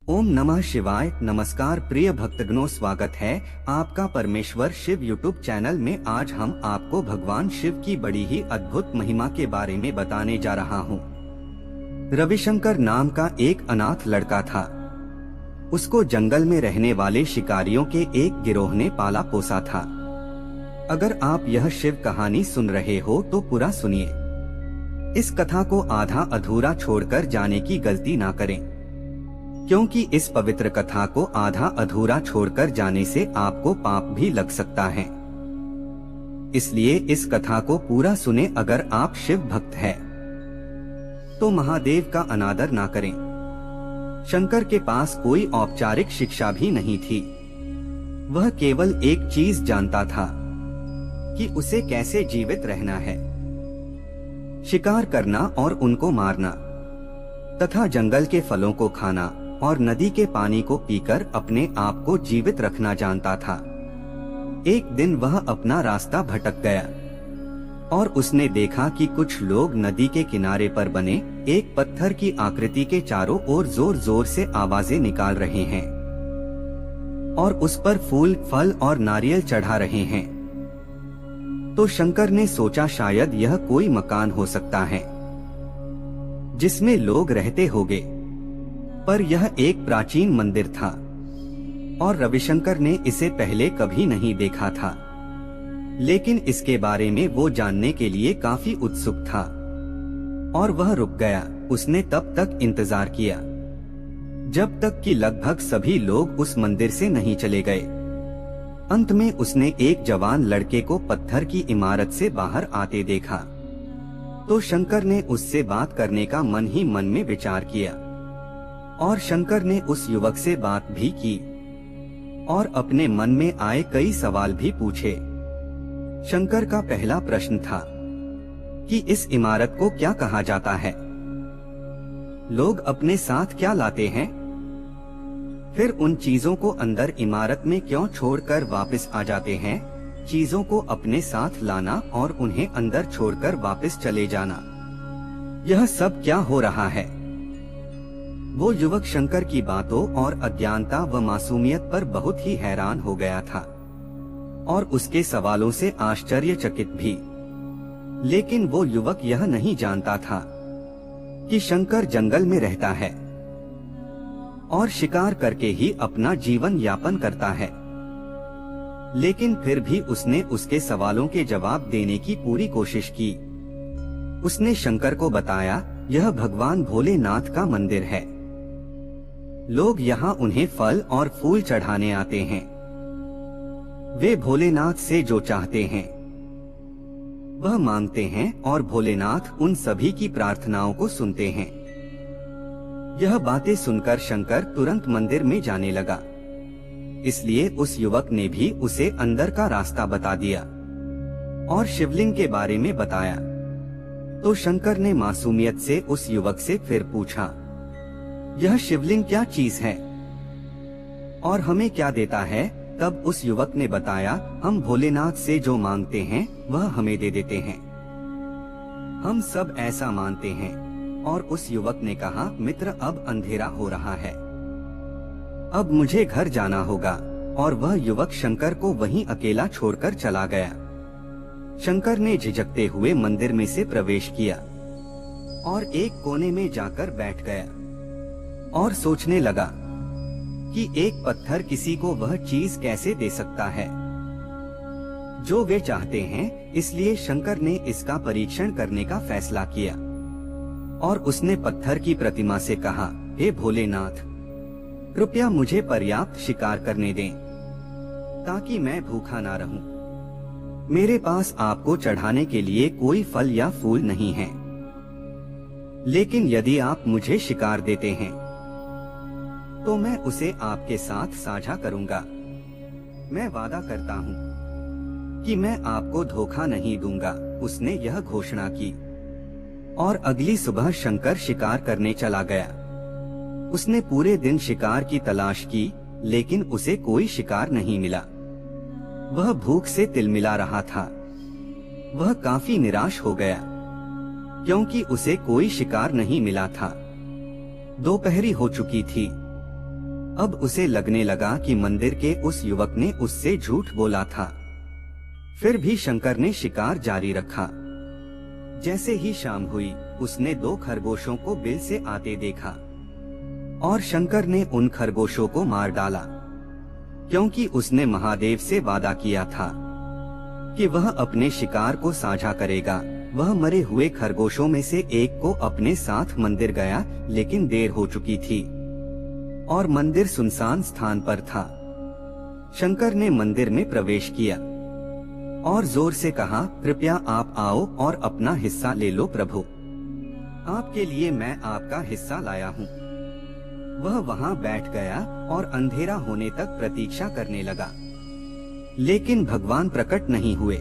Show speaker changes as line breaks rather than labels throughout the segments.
ओम नमः शिवाय। नमस्कार प्रिय भक्तगणों, स्वागत है आपका परमेश्वर शिव यूट्यूब चैनल में। आज हम आपको भगवान शिव की बड़ी ही अद्भुत महिमा के बारे में बताने जा रहा हूँ। रविशंकर नाम का एक अनाथ लड़का था। उसको जंगल में रहने वाले शिकारियों के एक गिरोह ने पाला पोसा था। अगर आप यह शिव कहानी सुन रहे हो तो पूरा सुनिए। इस कथा को आधा अधूरा छोड़कर जाने की गलती ना करें, क्योंकि इस पवित्र कथा को आधा अधूरा छोड़कर जाने से आपको पाप भी लग सकता है। इसलिए इस कथा को पूरा सुने। अगर आप शिव भक्त हैं, तो महादेव का अनादर ना करें। शंकर के पास कोई औपचारिक शिक्षा भी नहीं थी। वह केवल एक चीज जानता था कि उसे कैसे जीवित रहना है। शिकार करना और उनको मारना तथा जंगल के फलों को खाना और नदी के पानी को पीकर अपने आप को जीवित रखना जानता था। एक दिन वह अपना रास्ता भटक गया और उसने देखा कि कुछ लोग नदी के किनारे पर बने एक पत्थर की आकृति के चारों ओर जोर जोर से आवाजें निकाल रहे हैं और उस पर फूल, फल और नारियल चढ़ा रहे हैं। तो शंकर ने सोचा शायद यह कोई मकान हो सकता है जिसमें लोग रहते होंगे, पर यह एक प्राचीन मंदिर था और रविशंकर ने इसे पहले कभी नहीं देखा था। लेकिन इसके बारे में वो जानने के लिए काफी उत्सुक था और वह रुक गया। उसने तब तक इंतजार किया जब तक कि लगभग सभी लोग उस मंदिर से नहीं चले गए। अंत में उसने एक जवान लड़के को पत्थर की इमारत से बाहर आते देखा। तो शंकर ने उससे बात करने का मन ही मन में विचार किया और शंकर ने उस युवक से बात भी की और अपने मन में आए कई सवाल भी पूछे। शंकर का पहला प्रश्न था कि इस इमारत को क्या कहा जाता है, लोग अपने साथ क्या लाते हैं, फिर उन चीजों को अंदर इमारत में क्यों छोड़कर वापस आ जाते हैं। चीजों को अपने साथ लाना और उन्हें अंदर छोड़कर वापस चले जाना, यह सब क्या हो रहा है। वो युवक शंकर की बातों और अज्ञानता व मासूमियत पर बहुत ही हैरान हो गया था और उसके सवालों से आश्चर्यचकित भी। लेकिन वो युवक यह नहीं जानता था कि शंकर जंगल में रहता है और शिकार करके ही अपना जीवन यापन करता है। लेकिन फिर भी उसने उसके सवालों के जवाब देने की पूरी कोशिश की। उसने शंकर को बताया, यह भगवान भोलेनाथ का मंदिर है। लोग यहाँ उन्हें फल और फूल चढ़ाने आते हैं। वे भोलेनाथ से जो चाहते हैं वह मांगते हैं और भोलेनाथ उन सभी की प्रार्थनाओं को सुनते हैं। यह बातें सुनकर शंकर तुरंत मंदिर में जाने लगा। इसलिए उस युवक ने भी उसे अंदर का रास्ता बता दिया और शिवलिंग के बारे में बताया। तो शंकर ने मासूमियत से उस युवक से फिर पूछा, यह शिवलिंग क्या चीज है और हमें क्या देता है। तब उस युवक ने बताया, हम भोलेनाथ से जो मांगते हैं वह हमें दे देते हैं। हम सब ऐसा मानते हैं। और उस युवक ने कहा, मित्र अब अंधेरा हो रहा है, अब मुझे घर जाना होगा। और वह युवक शंकर को वहीं अकेला छोड़कर चला गया। शंकर ने झिझकते हुए मंदिर में से प्रवेश किया और एक कोने में जाकर बैठ गया और सोचने लगा कि एक पत्थर किसी को वह चीज कैसे दे सकता है जो वे चाहते हैं। इसलिए शंकर ने इसका परीक्षण करने का फैसला किया और उसने पत्थर की प्रतिमा से कहा, हे भोलेनाथ, कृपया मुझे पर्याप्त शिकार करने दें ताकि मैं भूखा ना रहूं। मेरे पास आपको चढ़ाने के लिए कोई फल या फूल नहीं है, लेकिन यदि आप मुझे शिकार देते हैं तो मैं उसे आपके साथ साझा करूंगा। मैं वादा करता हूं कि मैं आपको धोखा नहीं दूंगा। उसने यह घोषणा की और अगली सुबह शंकर शिकार करने चला गया। उसने पूरे दिन शिकार की तलाश की, लेकिन उसे कोई शिकार नहीं मिला। वह भूख से तिलमिला रहा था। वह काफी निराश हो गया क्योंकि उसे कोई शिकार नहीं मिला था। दोपहरी हो चुकी थी अब उसे लगने लगा कि मंदिर के उस युवक ने उससे झूठ बोला था। फिर भी शंकर ने शिकार जारी रखा। जैसे ही शाम हुई, उसने 2 खरगोशों को बिल से आते देखा और शंकर ने उन खरगोशों को मार डाला, क्योंकि उसने महादेव से वादा किया था कि वह अपने शिकार को साझा करेगा। वह मरे हुए खरगोशों में से एक को अपने साथ मंदिर गया, लेकिन देर हो चुकी थी और मंदिर सुनसान स्थान पर था। शंकर ने मंदिर में प्रवेश किया और जोर से कहा, कृपया आप आओ और अपना हिस्सा ले लो प्रभु, आपके लिए मैं आपका हिस्सा लाया हूँ। वह वहाँ बैठ गया और अंधेरा होने तक प्रतीक्षा करने लगा, लेकिन भगवान प्रकट नहीं हुए।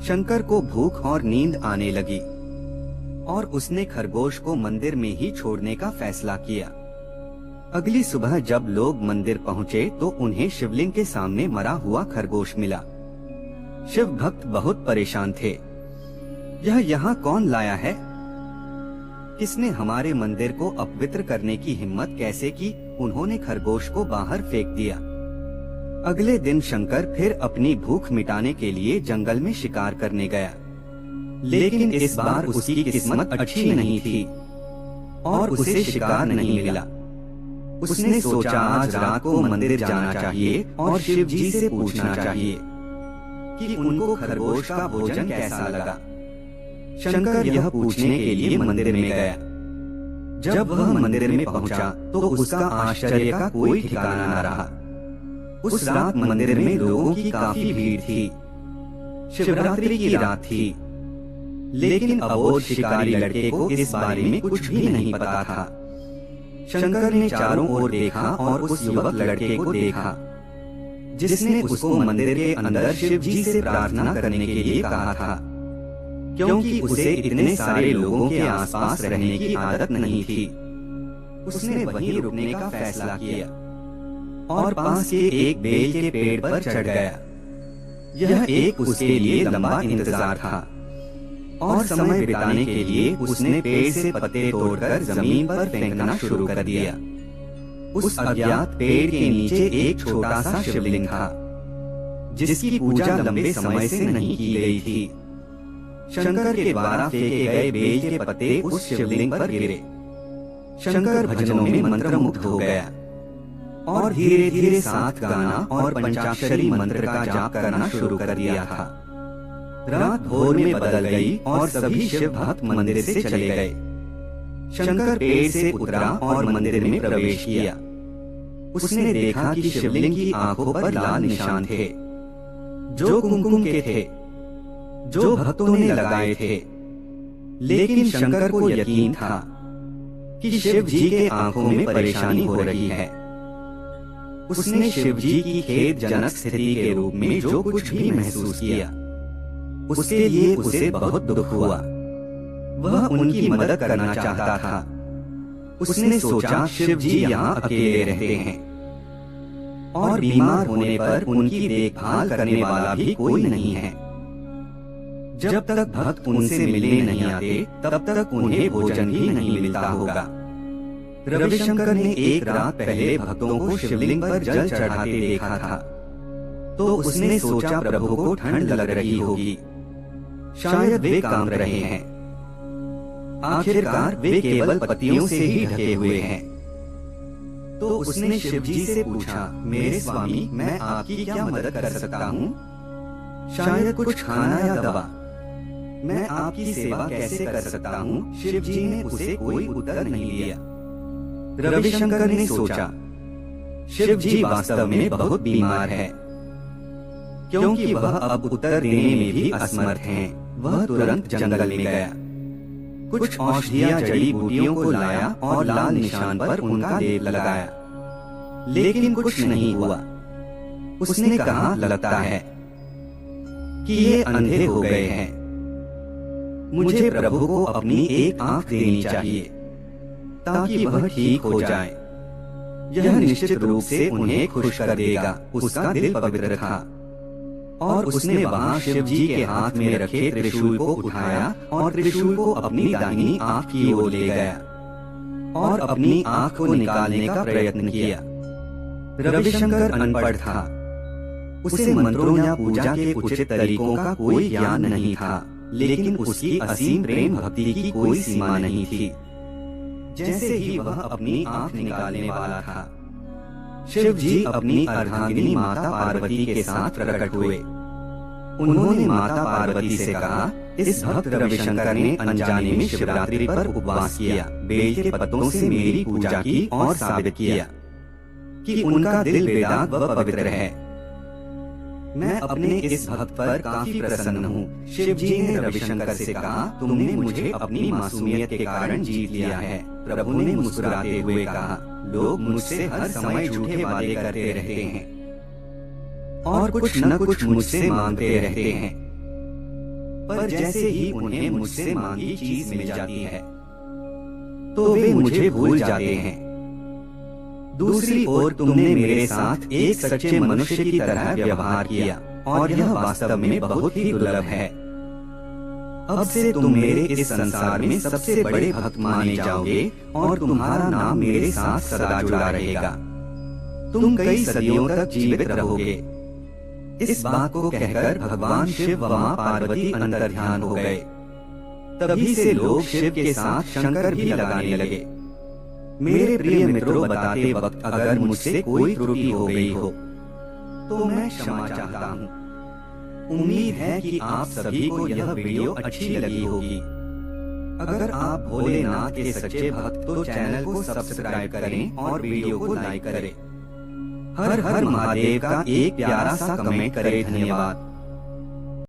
शंकर को भूख और नींद आने लगी और उसने खरगोश को मंदिर में ही छोड़ने का फैसला किया। अगली सुबह जब लोग मंदिर पहुँचे तो उन्हें शिवलिंग के सामने मरा हुआ खरगोश मिला। शिव भक्त बहुत परेशान थे। यह यहाँ कौन लाया है? किसने हमारे मंदिर को अपवित्र करने की हिम्मत कैसे की? उन्होंने खरगोश को बाहर फेंक दिया। अगले दिन शंकर फिर अपनी भूख मिटाने के लिए जंगल में शिकार करने गया, लेकिन इस बार उसकी किस्मत अच्छी नहीं थी और उसे शिकार नहीं मिला। उसने सोचा आज रात को मंदिर जाना चाहिए और शिव जी से पूछना चाहिए कि उनको खरगोश का भोजन कैसा लगा। शंकर यह पूछने के लिए मंदिर में गया। जब वह मंदिर में पहुंचा तो उसका आश्चर्य का कोई ठिकाना न रहा। उस रात मंदिर में लोगों की काफी भीड़ थी। शिवरात्रि की रात थी, लेकिन अबोध शिकारी लड़के को इस बारे में कुछ भी नहीं पता था। शंकर ने चारों ओर देखा और उस युवक लड़के को देखा जिसने उसको मंदिर के अंदर शिव जी से प्रार्थना करने के लिए कहा था, क्योंकि उसे इतने सारे लोगों के आसपास रहने की आदत नहीं थी। उसने वहीं रुकने का फैसला किया और पास के एक बेल के पेड़ पर चढ़ गया। यह एक उसके लिए लंबा इंतजार था और समय बिताने के लिए उसने पेड़ से पत्ते तोड़कर जमीन पर फेंकना शुरू कर दिया। उस अज्ञात पेड़ के नीचे एक छोटा सा शिवलिंग था, जिसकी पूजा लंबे समय से नहीं की गई थी। शंकर के द्वारा फेंके गए बेल के पत्ते उस शिवलिंग पर गिरे। शंकर भजनों में मंत्रमुग्ध हो गया और धीरे धीरे 7 गाना और पंचाक्षरी मंत्र का जाप करना शुरू कर दिया था। रात भोर में बदल गई और सभी शिव भक्त मंदिर से चले गए। शंकर पेड़ से उतरा और मंदिर में प्रवेश किया। उसने देखा कि शिवलिंग की आंखों पर लाल निशान थे, जो कुमकुम के थे, जो भक्तों ने लगाए थे। लेकिन शंकर को यकीन था कि शिव जी के आंखों में परेशानी हो रही है। उसने शिव जी की खेदजनक स्थिति के रूप में जो कुछ भी महसूस किया, उसके लिए उसे बहुत दुख हुआ। वह उनकी मदद करना चाहता था। उसने सोचा शिव जी यहाँ अकेले रहते हैं और बीमार होने पर उनकी देखभाल करने वाला भी कोई नहीं है। जब तक भक्त उनसे मिलने नहीं आते तब तक उन्हें भोजन भी नहीं मिलता होगा। रविशंकर ने एक रात पहले भक्तों को शिवलिंग पर जल चढ़ाते देखा था, तो उसने सोचा प्रभु को ठंड लग रही होगी, शायद वे काम रहे हैं। आखिरकार वे केवल पत्तियों से ही ढके हुए हैं। तो उसने शिव जी से पूछा, मेरे स्वामी, मैं आपकी क्या मदद कर सकता हूँ? शायद कुछ खाना या दवा। मैं आपकी सेवा कैसे कर सकता हूँ? शिव जी ने उसे कोई उत्तर नहीं दिया। रविशंकर ने सोचा, शिव जी वास्तव में बहुत बीमार है, क्योंकि वह अब उत्तर देने में भी असमर्थ हैं। वह तुरंत जंगल में गया, कुछ औषधियां जड़ी बूटियों को लाया और लाल निशान पर उनका लेप लगाया, लेकिन कुछ नहीं हुआ। उसने कहा, लगता है कि ये अंधे हो गए हैं। मुझे प्रभु को अपनी एक आंख देनी चाहिए ताकि वह ठीक हो जाए। यह निश्चित रूप से उन्हें खुश कर देगा। उसका दिल पवित्र था और उसने वहां शिव जी के हाथ में रखे त्रिशूल को उठाया और त्रिशूल को अपनी दाहिनी आंख की ओर ले गया और अपनी आंख को निकालने का प्रयत्न किया। रविशंकर अनपढ़ था। उसे मंत्रों या पूजा के उचित तरीकों का कोई ज्ञान नहीं था, लेकिन उसकी असीम प्रेम भक्ति की कोई सीमा नहीं थी। जैसे ही वह अपनी आंख निकालने वाला था, शिव जी अपनी अर्धांगिनी माता पार्वती के साथ प्रकट हुए। उन्होंने माता पार्वती से कहा, इस भक्त रविशंकर ने अनजाने में शिवरात्रि पर उपवास किया, बेल के पत्तों से मेरी पूजा की और साबित किया कि उनका दिल बेदाग व पवित्र है। मैं अपने इस भक्त पर काफी प्रसन्न हूँ। शिव जी ने रविशंकर से कहा, तुमने मुझे अपनी मासूमियत के कारण जीत लिया है। प्रभु ने मुस्कुराते हुए कहा, लोग मुझसे हर समय झूठे वादे करते रहते हैं और कुछ न कुछ मुझसे मांगते रहते हैं, पर जैसे ही उन्हें मुझसे मांगी चीज मिल जाती है तो वे मुझे भूल जाते हैं। दूसरी ओर तुमने मेरे साथ एक सच्चे मनुष्य की तरह व्यवहार किया और यह वास्तव में बहुत ही दुर्लभ है। अब से तुम मेरे इस संसार में सबसे बड़े भक्त माने जाओगे और तुम्हारा नाम मेरे साथ सदा जुड़ा रहेगा। तुम कई सदियों तक जीवित रहोगे। इस बात को कहकर भगवान शिव व मां पार्वती अंतर्ध्यान हो गए। तभी से लोग शिव के साथ शंकर भी लगाने लगे। मेरे प्रिय मित्रों, बताते वक्त अगर मुझसे कोई त्रुटि हो गई हो तो मैं क्षमा चाहता हूँ। उम्मीद है कि आप सभी को यह वीडियो अच्छी लगी होगी। अगर आप भोलेनाथ के सच्चे भक्त तो चैनल को सब्सक्राइब करें और वीडियो को लाइक करें। हर हर महादेव का एक प्यारा सा कमेंट करें। धन्यवाद।